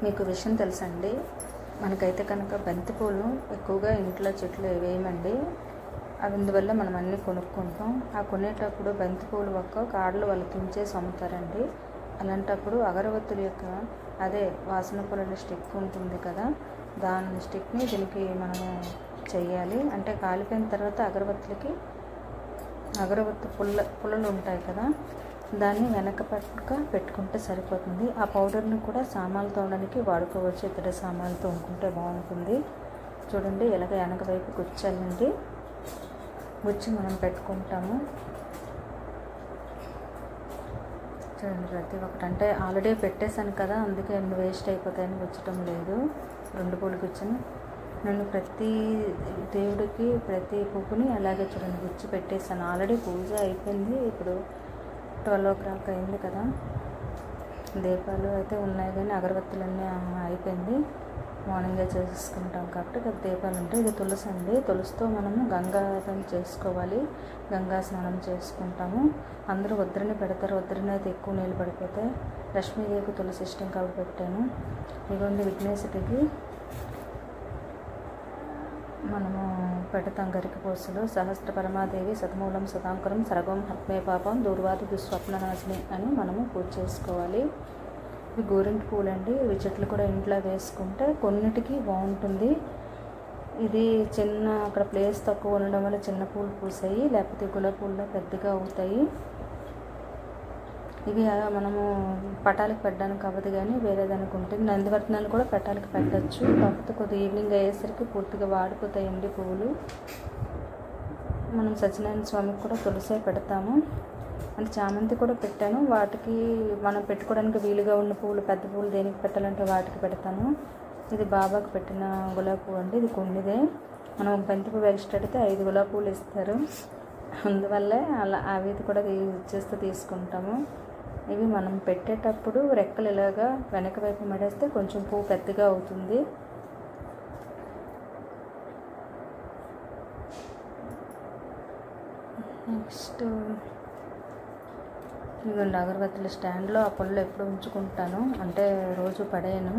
మీకు విషయం తెలుసండి, మనకైతే కనుక బంతిపూలు ఎక్కువగా ఇంట్లో చెట్లు వేయమండి. అందువల్ల మనం అన్నీ కొనుక్కుంటాం. ఆ కొనేటప్పుడు బంతిపూలు ఒక్క కాడలు వాళ్ళు తుంచేసి అమ్ముతారండి. అలాంటప్పుడు అగరబత్తుల యొక్క అదే వాసన పూల స్టిక్ ఉంటుంది కదా, దాని స్టిక్ని దీనికి మనము చెయ్యాలి. అంటే కాలిపోయిన తర్వాత అగరబత్తి పుల్లలు ఉంటాయి కదా, దాన్ని వెనక పక్క పెట్టుకుంటే సరిపోతుంది. ఆ పౌడర్ని కూడా సామాన్లు తోమడానికి వాడుకోవచ్చు. ఇతర సామాన్లు తోముకుంటే బాగుంటుంది. చూడండి, ఇలాగ వెనక వైపు గుచ్చాలండి. గుచ్చి మనం పెట్టుకుంటాము. చూడండి, ప్రతి ఒక్కటి అంటే ఆల్రెడీ పెట్టేశాను కదా, అందుకే అన్ని వేస్ట్ అయిపోతాయని గుచ్చటం లేదు. 2 పూలు గుచ్చాను. నేను ప్రతి దేవుడికి ప్రతి పువ్వుని అలాగే చూడండి గుచ్చి పెట్టేశాను. ఆల్రెడీ పూజ అయిపోయింది. ఇప్పుడు 12 అయింది కదా. దీపాలు అయితే ఉన్నాయి కానీ అగరబత్తులన్నీ అయిపోయింది. మార్నింగే చేసుకుంటాం కాబట్టి దీపాలు ఉంటాయి. ఇది తులసి అండి. తులసితో మనము గంగాధం చేసుకోవాలి. గంగా స్నానం చేసుకుంటాము. అందరూ వద్దని పెడతారు. వద్దని అయితే ఎక్కువ నీళ్ళు పడిపోతాయి. లక్ష్మీదేవికి తులసి ఇష్టం కాబట్టి పెట్టాను. ఇదిగోండి, విఘ్నేశ్వరికి మనము పెడతాం గరిక పూసలు. సహస్ర పరమాదేవి సతమూలం సదాంకరం సర్వం హత్మే పాపం దూర్వాది దుస్వప్ననాశిని అని మనము పూజ చేసుకోవాలి. ఇవి గోరింటి పూలండి. ఇవి చెట్లు కూడా ఇంట్లో వేసుకుంటే కొన్నిటికి బాగుంటుంది. ఇది చిన్న అక్కడ ప్లేస్ తక్కువ ఉండడం వల్ల చిన్న పూలు పూసాయి, లేకపోతే గులాబీ పూలు పెద్దగా అవుతాయి. ఇవి మనము పటాలకు పెట్టడానికి అవ్వదు, కానీ వేరే దానికి ఉంటుంది. నందివర్ధనాలు కూడా పటాలకు పెట్టచ్చు. కాకపోతే కొద్దిగా ఈవినింగ్ అయ్యేసరికి పూర్తిగా వాడిపోతాయండి పువ్వులు. మనం సత్యనారాయణ స్వామికి కూడా తులసే పెడతాము. అంటే చామంతి కూడా పెట్టాను. వాటికి మనం పెట్టుకోవడానికి వీలుగా ఉన్న పువ్వులు, పెద్ద పువ్వులు దేనికి పెట్టాలంటే వాటికి పెడతాను. ఇది బాబాకి పెట్టిన గులాబీ పువ్వు అండి. ఇది కొన్నిదే. మనం బంతి పువ్వు ఎక్స్ట్రా పెడితే 5 గులాబీ పువ్వులు ఇస్తారు. అందువల్లే అలా అవి కూడా చేస్తూ తీసుకుంటాము. ఇవి మనం పెట్టేటప్పుడు రెక్కలు ఇలాగా వెనక వైపు మడేస్తే కొంచెం పువ్వు పెద్దగా అవుతుంది. నెక్స్ట్ ఇదిగోండి, అగరబత్తుల స్టాండ్లో ఆ పుల్ల ఎప్పుడు ఉంచుకుంటాను, అంటే రోజు పడేయను.